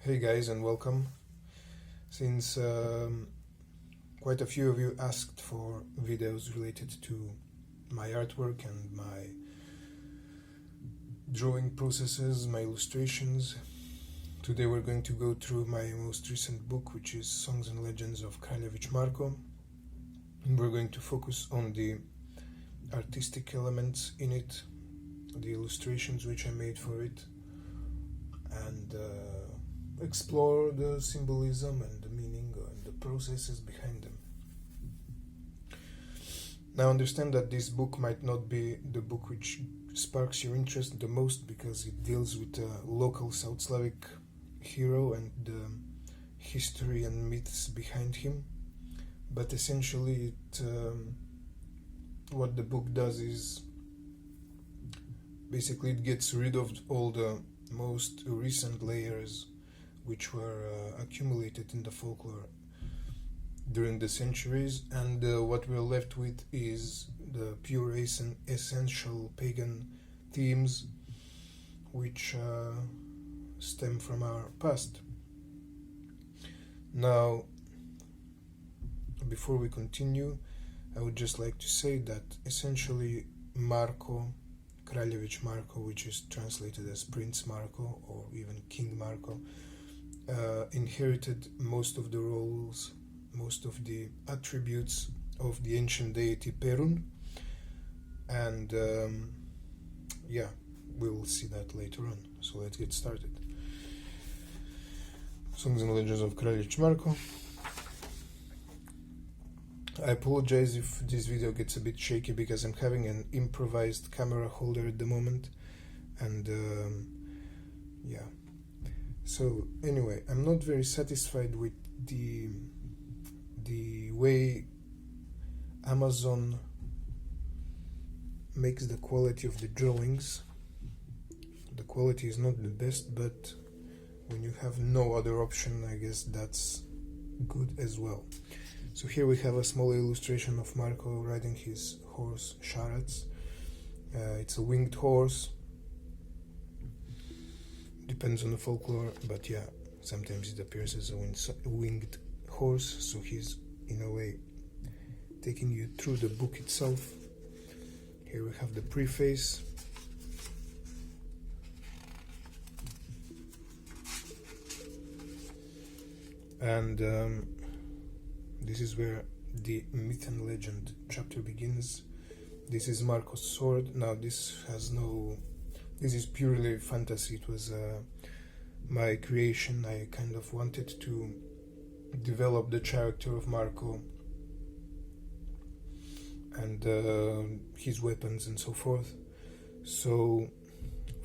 Hey guys, and welcome. Since quite a few of you asked for videos related to my artwork and my drawing processes, my illustrations, today we're going to go through my most recent book, which is Songs and Legends of Kraljević Marko. And we're going to focus on the artistic elements in it, the illustrations which I made for it, and explore the symbolism and the meaning and the processes behind them. Now understand that this book might not be the book which sparks your interest the most, because it deals with a local South Slavic hero and the history and myths behind him, but essentially what the book does is basically it gets rid of all the most recent layers which were accumulated in the folklore during the centuries, and what we're left with is the pure essential pagan themes which stem from our past. Now, before we continue, I would just like to say that essentially Marko, Kraljević Marko, which is translated as Prince Marko or even King Marko, inherited most of the roles, most of the attributes of the ancient deity Perun, and we'll see that later on. So let's get started. Songs and Legends of Kraljević Marko. I apologize if this video gets a bit shaky because I'm having an improvised camera holder at the moment, and So anyway, I'm not very satisfied with the way Amazon makes the quality of the drawings. The quality is not the best, but when you have no other option, I guess that's good as well. So here we have a small illustration of Marko riding his horse Sharats. It's a winged horse. Depends on the folklore, but yeah, sometimes it appears as a winged horse, so he's in a way taking you through the book itself. Here we have the preface. And this is where the myth and legend chapter begins. This is Marko's sword. Now this is purely fantasy. It was my creation. I kind of wanted to develop the character of Marko and his weapons and so forth. So,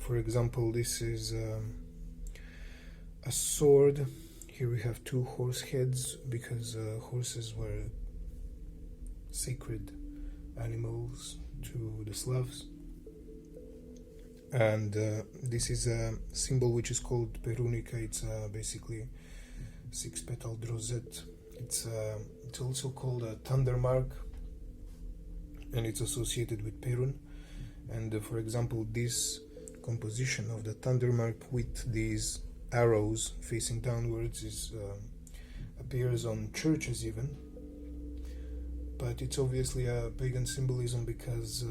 for example, this is a sword. Here we have two horse heads because horses were sacred animals to the Slavs. And this is a symbol which is called Perunica. It's basically 6-petaled rosette. It's also called a thunder mark, and it's associated with Perun. And for example, this composition of the thunder mark with these arrows facing downwards appears on churches even, but it's obviously a pagan symbolism because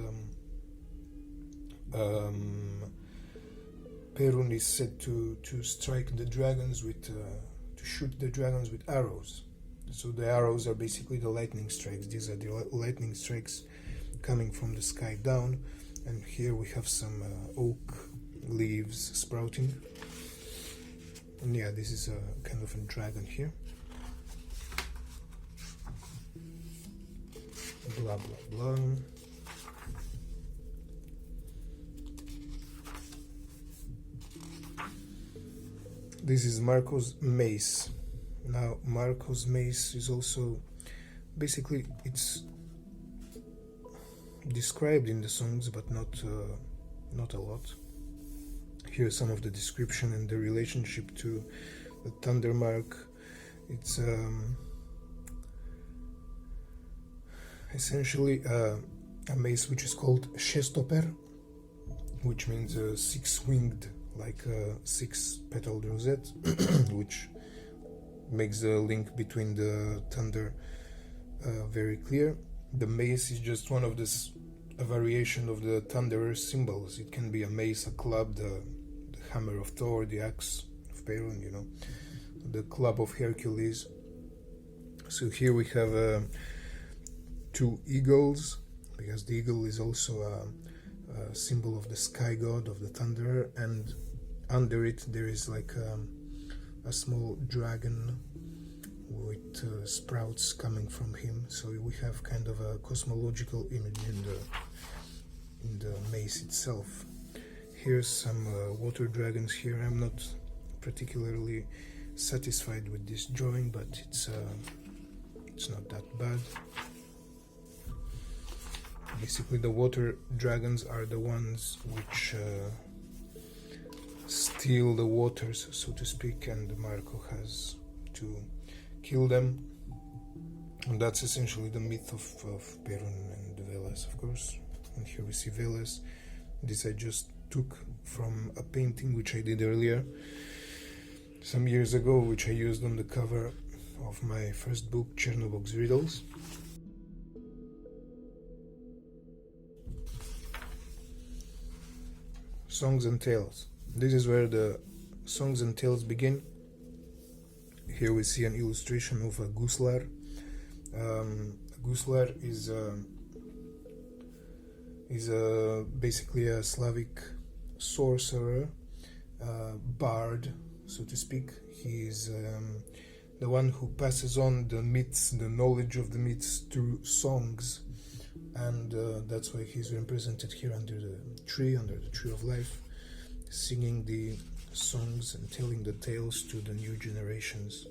Perun is said to strike the dragons with to shoot the dragons with arrows. So the arrows are basically the lightning strikes. These are the lightning strikes coming from the sky down, and here we have some oak leaves sprouting. And yeah, this is a kind of a dragon here. Blah blah blah. This is Marko's mace. Now Marko's mace is also basically, it's described in the songs, but not a lot. Here's some of the description and the relationship to the thunder mark. It's essentially a mace which is called shestoper, which means a six-winged like a 6-petaled rosette, which makes the link between the thunder very clear. The mace is just one of a variation of the thunderer symbols. It can be a mace, a club, the hammer of Thor, the axe of Perun, you know, the club of Hercules. So here we have 2 eagles, because the eagle is also a symbol of the sky god, of the thunderer, and under it there is like a small dragon with sprouts coming from him. So we have kind of a cosmological image in the mace itself. Here's some water dragons here. I'm not particularly satisfied with this drawing, but it's not that bad. Basically, the water dragons are the ones which steal the waters, so to speak, and Marko has to kill them. And that's essentially the myth of Perun and Veles, of course. And here we see Veles. This I just took from a painting which I did earlier, some years ago, which I used on the cover of my first book, Chernobog's Riddles. Songs and Tales. This is where the songs and tales begin. Here we see an illustration of a guslar. Guslar is basically a Slavic sorcerer, bard, so to speak. He is the one who passes on the myths, the knowledge of the myths through songs, and that's why he's represented here under the tree of life, singing the songs and telling the tales to the new generations.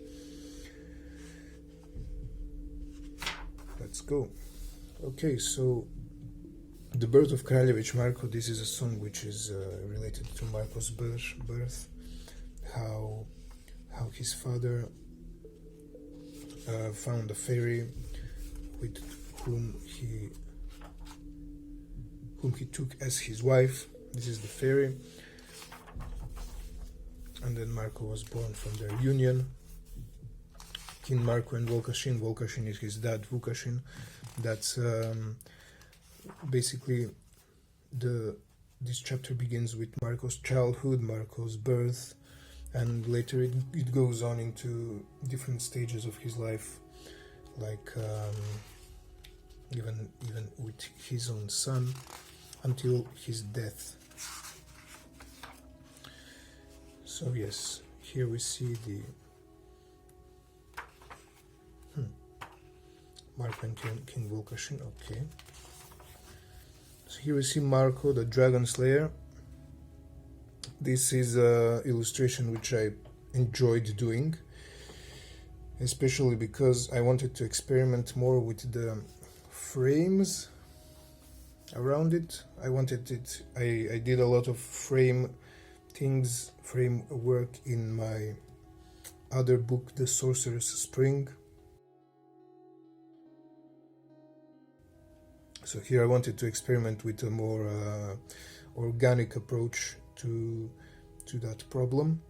Let's go. Okay, so the birth of Kraljević Marko. This is a song which is related to Marko's birth, how his father found a fairy with whom he took as his wife. This is the fairy. And then Marko was born from their union. King Marko and Volkashin. Volkashin is his dad, Vukashin. That's basically this chapter begins with Marko's childhood, Marko's birth, and later it goes on into different stages of his life, like even with his own son, until his death. So yes, here we see the Marko and King Volkashin. Okay. So here we see Marko, the Dragon Slayer. This is an illustration which I enjoyed doing, especially because I wanted to experiment more with the frames around it. I did a lot of frame work in my other book, The Sorcerer's Spring. So here I wanted to experiment with a more organic approach to that problem.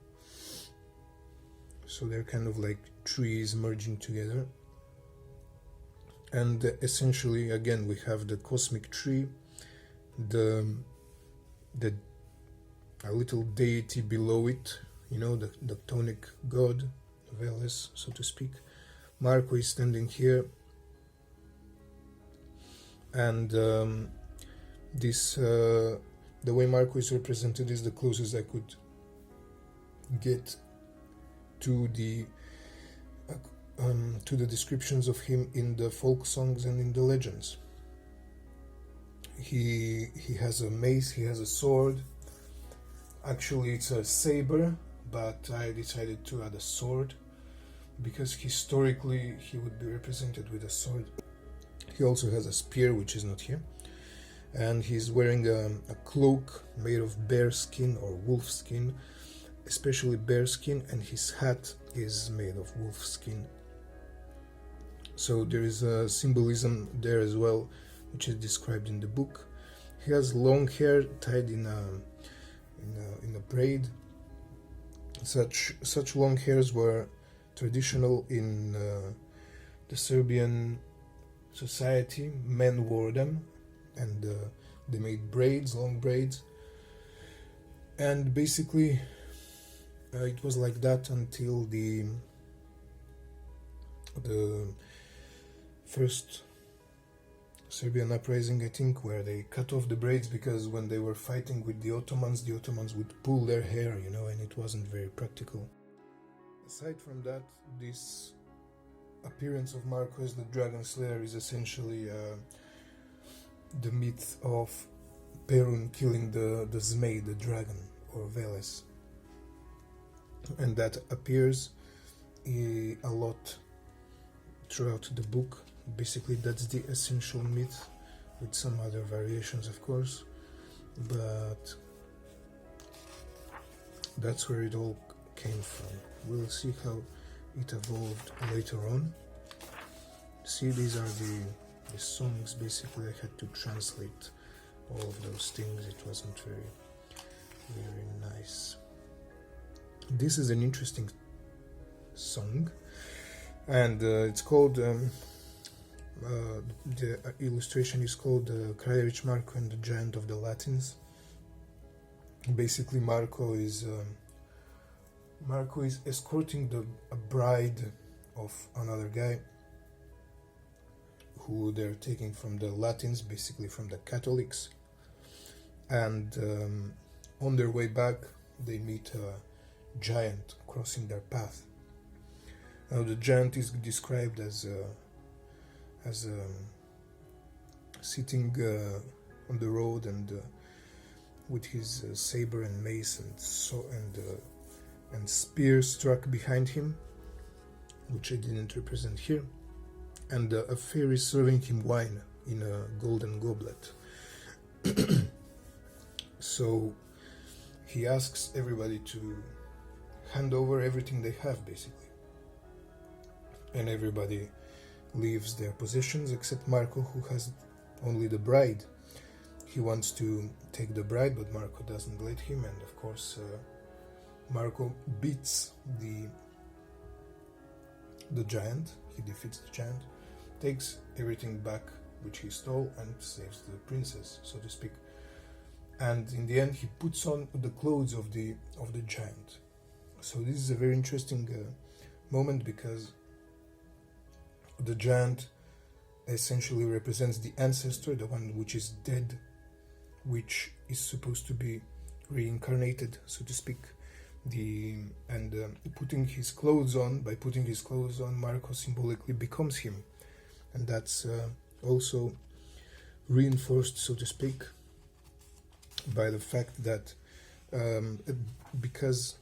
So they're kind of like trees merging together. And essentially, again, we have the cosmic tree, a little deity below it, you know, the tonic god, Veles, so to speak. Marko is standing here, and the way Marko is represented is the closest I could get to the descriptions of him in the folk songs and in the legends. He has a mace, he has a sword. Actually, it's a saber, but I decided to add a sword because historically he would be represented with a sword. He also has a spear, which is not here, and he's wearing a cloak made of bear skin or wolf skin, especially bear skin, and his hat is made of wolf skin. So there is a symbolism there as well, which is described in the book. He has long hair tied in in a braid. Such long hairs were traditional in the Serbian society. Men wore them, and they made braids, long braids, and basically it was like that until the first Serbian uprising, I think, where they cut off the braids, because when they were fighting with the Ottomans would pull their hair, and it wasn't very practical. Aside from that, this appearance of Marko as the dragon slayer is essentially the myth of Perun killing the Zmej, the dragon, or Veles. And that appears a lot throughout the book. Basically, that's the essential myth, with some other variations, of course, but that's where it all came from. We'll see how it evolved later on. See, these are the songs. Basically, I had to translate all of those things. It wasn't very nice. This is an interesting song, and it's called the illustration is called Kraljević, Marko and the Giant of the Latins. Basically, Marko is escorting a bride of another guy who they're taking from the Latins, basically from the Catholics, and on their way back they meet a giant crossing their path. Now the giant is described as sitting on the road and with his saber and mace and spear struck behind him, which I didn't represent here, and a fairy serving him wine in a golden goblet. So he asks everybody to hand over everything they have, basically, and everybody leaves their possessions except Marko, who has only the bride. He wants to take the bride, but Marko doesn't let him, and of course Marko beats the giant. He defeats the giant, takes everything back which he stole, and saves the princess, so to speak. And in the end, he puts on the clothes of the giant. So this is a very interesting moment, because the giant essentially represents the ancestor, the one which is dead, which is supposed to be reincarnated, so to speak. Putting his clothes on, by putting his clothes on, Marko symbolically becomes him, and that's also reinforced, so to speak, by the fact that because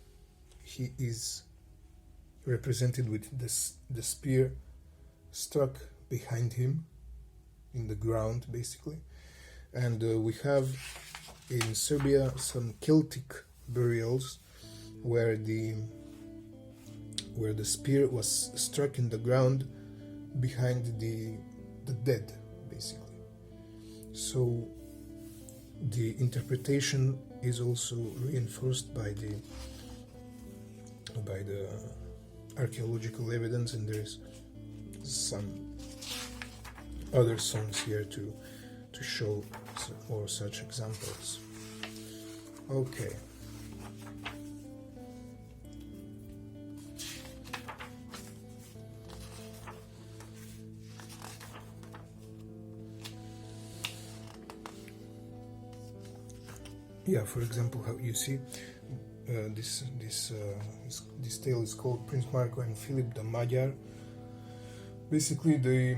he is represented with the spear stuck behind him in the ground, basically. And we have in Serbia some Celtic burials where the spear was struck in the ground behind the dead, basically. So the interpretation is also reinforced by the archaeological evidence, and there's some other songs here to show more such examples. Okay. Yeah, for example, how you see this tale is called Prince Marko and Philip the Magyar. Basically, the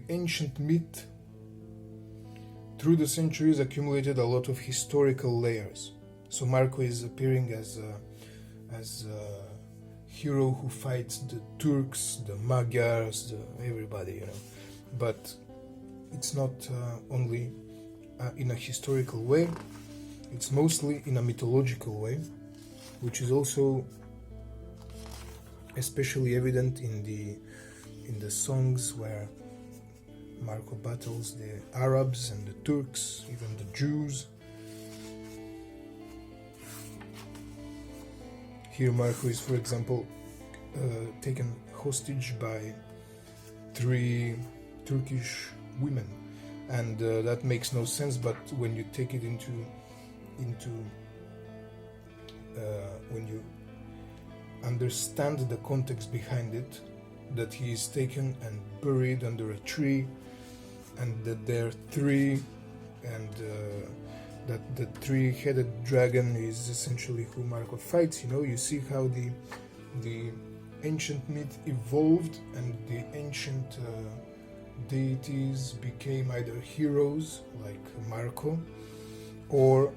ancient myth through the centuries accumulated a lot of historical layers. So Marko is appearing as a hero who fights the Turks, the Magyars, everybody, But it's not only in a historical way, it's mostly in a mythological way, which is also especially evident in the songs where Marko battles the Arabs and the Turks, even the Jews, Here Marko is, for example, taken hostage by 3 Turkish women, and that makes no sense. But when you take it into when you understand the context behind it, that he is taken and buried under a tree, and that there are 3, and that the 3-headed dragon is essentially who Marko fights. You know, you see how the ancient myth evolved, and the ancient deities became either heroes like Marko, or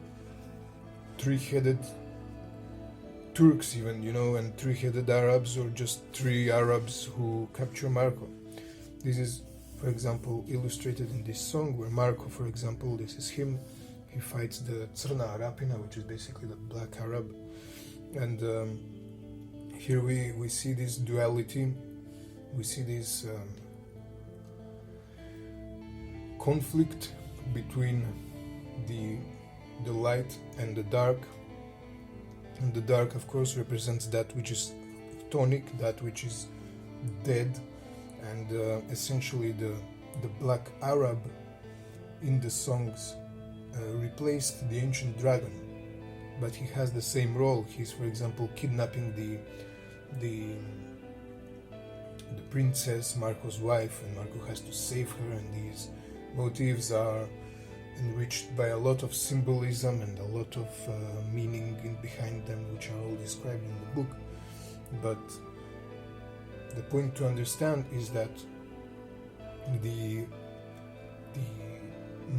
3-headed Turks even, you know, and 3-headed Arabs, or just 3 Arabs who capture Marko. This is, for example, illustrated in this song, where Marko, for example, this is him, he fights the Crna Arapina, which is basically the black Arab. And here we see this duality, we see this conflict between the light and the dark. And the dark, of course, represents that which is chthonic, that which is dead, and essentially the black Arab in the songs replaced the ancient dragon, but he has the same role. He's, for example, kidnapping the princess, Marko's wife, and Marko has to save her, and these motifs are enriched by a lot of symbolism and a lot of meaning behind them, which are all described in the book. But the point to understand is that the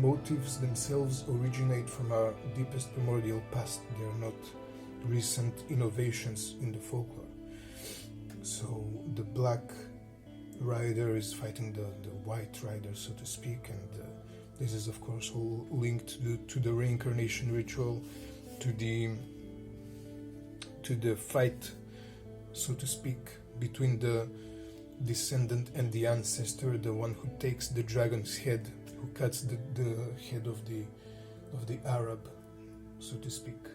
motifs themselves originate from our deepest primordial past. They are not recent innovations in the folklore. So the black rider is fighting the white rider, so to speak, and this is, of course, all linked to the reincarnation ritual, to the fight, so to speak, between the descendant and the ancestor, the one who takes the dragon's head, who cuts the head of the Arab, so to speak.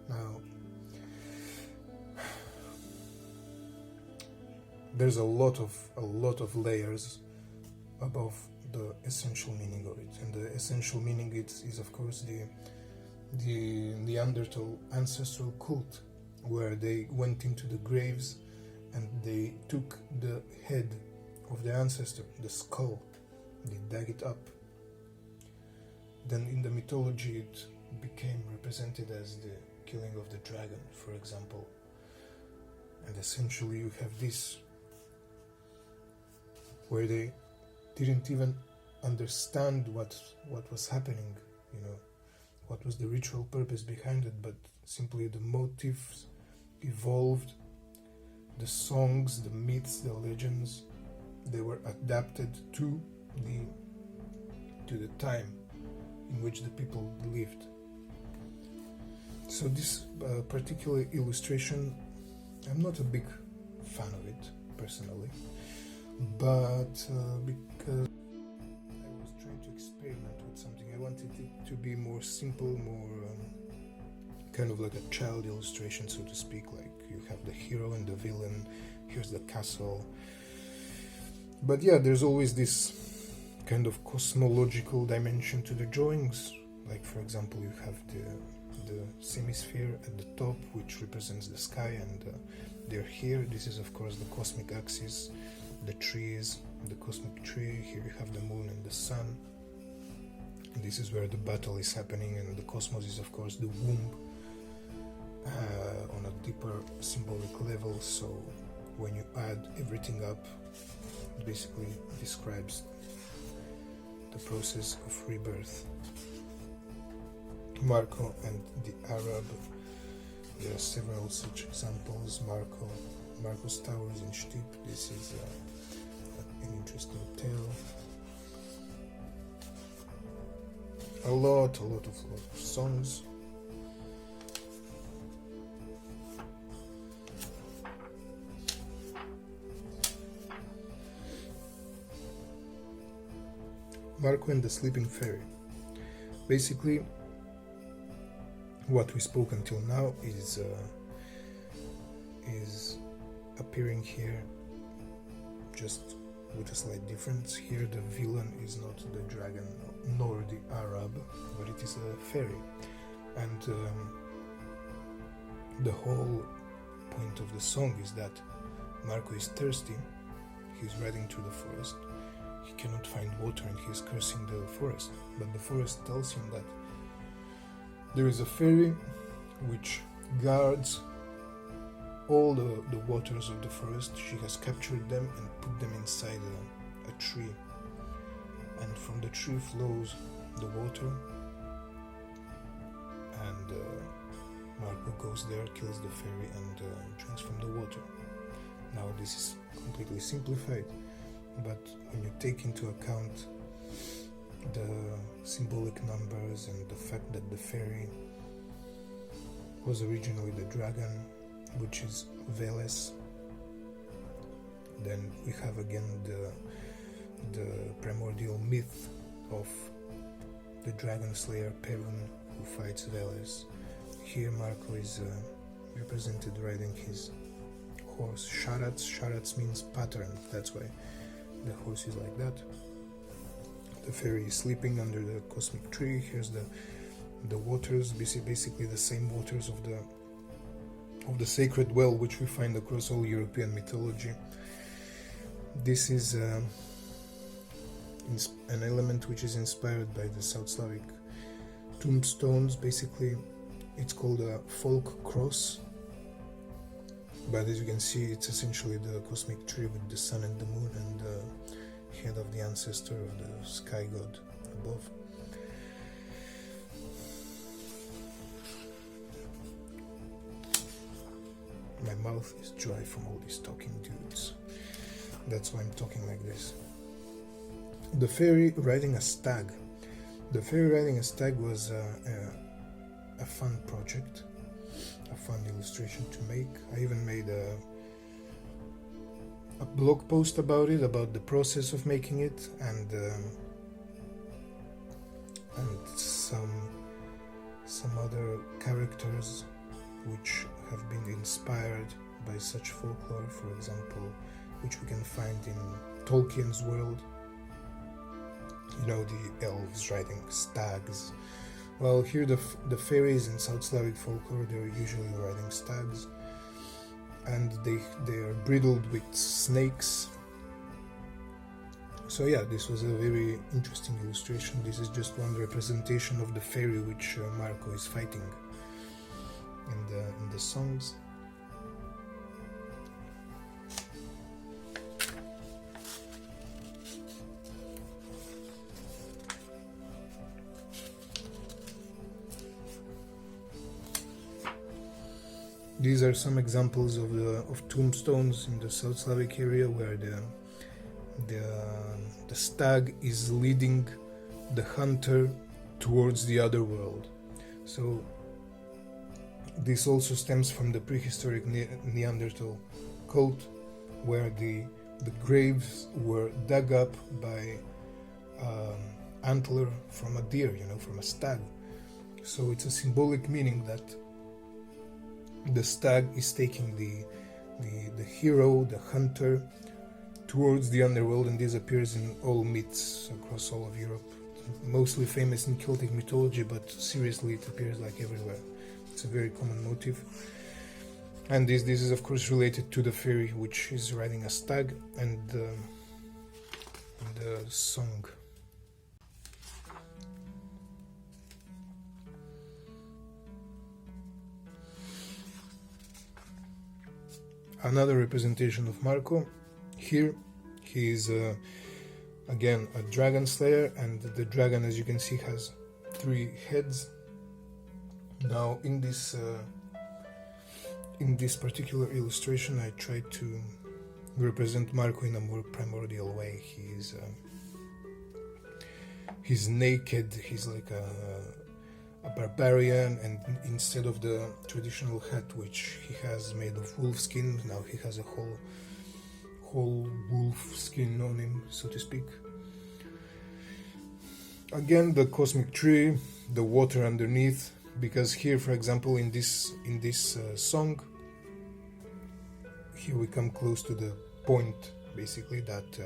Now, there's a lot of layers above the essential meaning of it, and the essential meaning is of course the Neanderthal ancestral cult, where they went into the graves and they took the head of the ancestor, the skull, they dug it up. Then in the mythology it became represented as the killing of the dragon, for example, and essentially you have this where they didn't even understand what was happening, you know, what was the ritual purpose behind it, but simply the motifs evolved, the songs, the myths, the legends, they were adapted to the time in which the people lived. So this particular illustration, I'm not a big fan of it personally, but because I was trying to experiment with something, I wanted it to be more simple, more kind of like a child illustration, so to speak. Like you have the hero and the villain, here's the castle. But yeah, there's always this kind of cosmological dimension to the drawings. Like, for example, you have the semisphere at the top, which represents the sky, and they're here. This is, of course, the cosmic axis, the trees, the cosmic tree. Here you have the moon and the sun. And this is where the battle is happening, and the cosmos is, of course, the womb on a deeper symbolic level. So when you add everything up, it basically describes the process of rebirth. Marko and the Arab. There are several such examples. Marko's towers in Shtip. This is an interesting tale. A lot of songs. Marko and the Sleeping Fairy. Basically, what we spoke until now is is appearing here, just with a slight difference. Here the villain is not the dragon nor the Arab, but it is a fairy. And the whole point of the song is that Marko is thirsty, he's riding through the forest, he cannot find water and he's cursing the forest. But the forest tells him that there is a fairy which guards all the waters of the forest. She has captured them and put them inside a tree, and from the tree flows the water, and Marko goes there, kills the fairy, and drinks from the water. Now this is completely simplified, but when you take into account the symbolic numbers and the fact that the fairy was originally the dragon, which is Veles, then we have again the primordial myth of the dragon slayer Perun who fights Veles. Here Marko is represented riding his horse Sharats. Sharats means pattern, that's why the horse is like that. The fairy is sleeping under the cosmic tree. Here's the waters, basically the same waters of the sacred well which we find across all European mythology. This is an element which is inspired by the South Slavic tombstones. Basically it's called a folk cross, but as you can see it's essentially the cosmic tree with the sun and the moon and the head of the ancestor of the sky god above. My mouth is dry from all these talking dudes. That's why I'm talking like this. The fairy riding a stag. The fairy riding a stag was a fun project, a fun illustration to make. I even made a blog post about it, about the process of making it, and some other characters which have been inspired by such folklore, for example, which we can find in Tolkien's world. You know, the elves riding stags. Well, here the fairies in South Slavic folklore, they're usually riding stags, and they are bridled with snakes. So yeah, this was a very interesting illustration. This is just one representation of the fairy which Marko is fighting in the songs. These are some examples of tombstones in the South Slavic area where the stag is leading the hunter towards the other world. So this also stems from the prehistoric Neanderthal cult, where the graves were dug up by antler from a deer, from a stag. So it's a symbolic meaning that the stag is taking the hero, the hunter, towards the underworld, and this appears in all myths across all of Europe. Mostly famous in Celtic mythology, but seriously it appears like everywhere. It's a very common motif. And this is of course related to the fairy which is riding a stag, and the song. Another representation of Marko. Here he is again a dragon slayer, and the dragon, as you can see, has 3 heads. Now in this particular illustration I tried to represent Marko in a more primordial way. He's naked, he's like a barbarian, and instead of the traditional hat which he has made of wolf skin, now he has a whole wolf skin on him, so to speak. Again, the cosmic tree, the water underneath, because here, for example, in this song, here we come close to the point, basically, that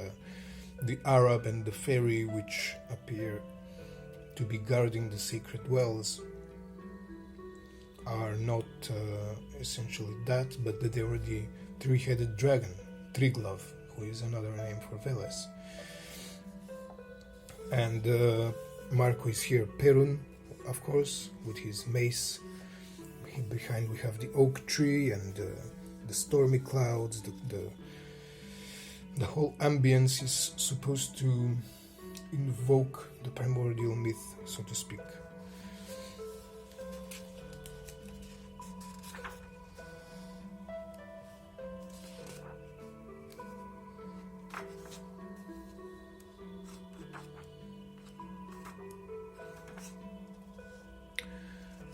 the Arab and the fairy which appear to be guarding the sacred wells are not essentially that, but that they are the three-headed dragon, Triglav, who is another name for Veles. And Marko is here, Perun, of course, with his mace. Behind we have the oak tree and the stormy clouds. The whole ambience is supposed to invoke the primordial myth, so to speak.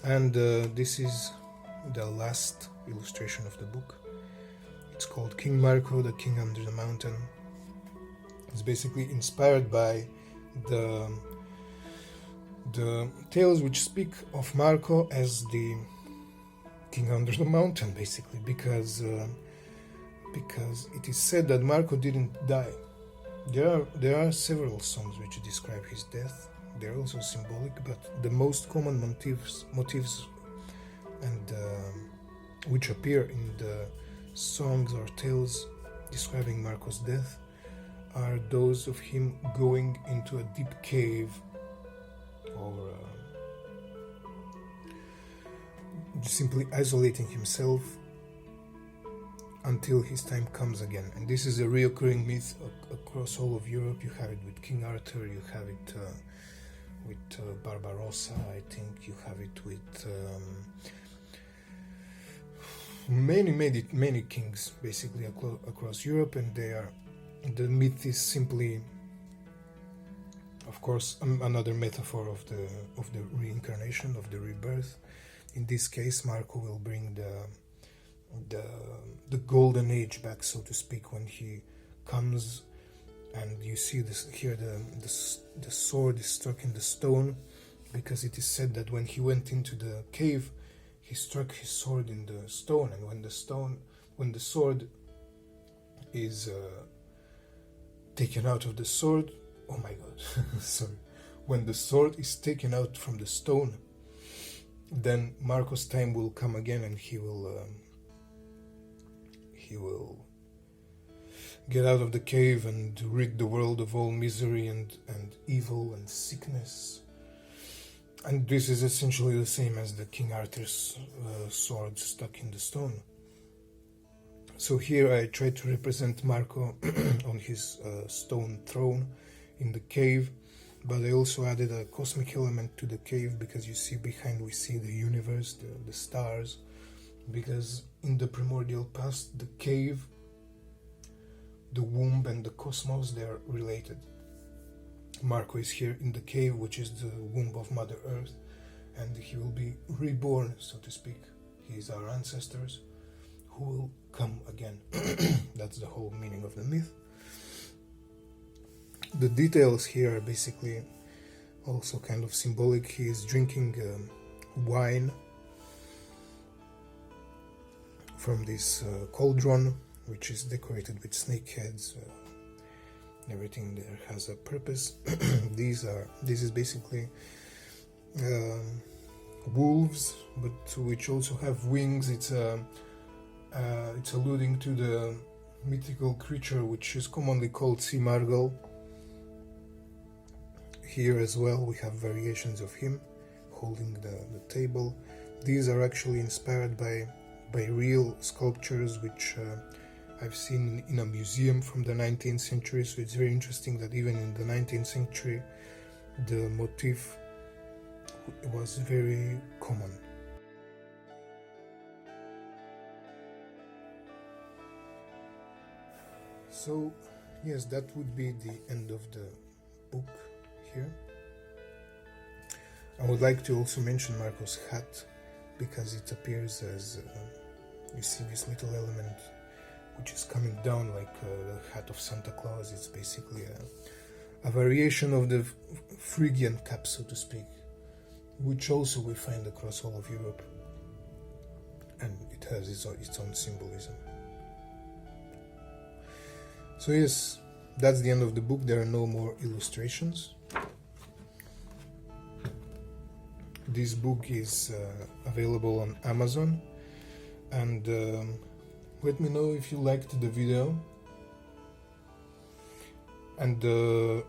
And this is the last illustration of the book. It's called King Marko, the King Under the Mountain. It's basically inspired by the tales which speak of Marko as the King Under the Mountain, basically, because it is said that Marko didn't die. There are several songs which describe his death. They're also symbolic, but the most common motifs and which appear in the songs or tales describing Marko's death are those of him going into a deep cave or simply isolating himself until his time comes again. And this is a reoccurring myth across all of Europe. You have it with King Arthur, you have it with Barbarossa, I think you have it with many kings basically across Europe, and the myth is simply, of course, another metaphor of the reincarnation, of the rebirth. In this case, Marko will bring the golden age back, so to speak, when he comes. And you see this here, the sword is stuck in the stone, because it is said that when he went into the cave, he struck his sword in the stone, and when the sword is taken out of the sword, oh my god, sorry, when the sword is taken out from the stone, then Marko's time will come again, and he will get out of the cave and rid the world of all misery and evil and sickness. And this is essentially the same as the King Arthur's sword stuck in the stone. So here I try to represent Marko on his stone throne in the cave, but I also added a cosmic element to the cave, because you see behind we see the universe, the stars, because in the primordial past the cave, the womb and the cosmos, they are related. Marko is here in the cave, which is the womb of Mother Earth, and he will be reborn, so to speak. He is our ancestors who will come again. That's the whole meaning of the myth. The details here are basically also kind of symbolic. He is drinking wine from this cauldron, which is decorated with snake heads. Everything there has a purpose. This is basically wolves, but which also have wings. It's alluding to the mythical creature which is commonly called sea margal. Here as well we have variations of him holding the table. These are actually inspired by real sculptures which I've seen in a museum from the 19th century, so it's very interesting that even in the 19th century the motif was very common. So yes, that would be the end of the book here. I would like to also mention Marko's hat, because it appears as you see this little element which is coming down like the hat of Santa Claus. It's basically a variation of the Phrygian cap, so to speak, which also we find across all of Europe, and it has its own symbolism. So yes, that's the end of the book. There are no more illustrations. This book is available on Amazon, and let me know if you liked the video, and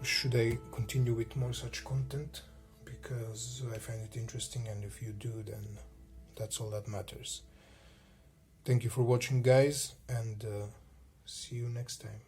should I continue with more such content, because I find it interesting, and if you do, then that's all that matters. Thank you for watching, guys, and see you next time.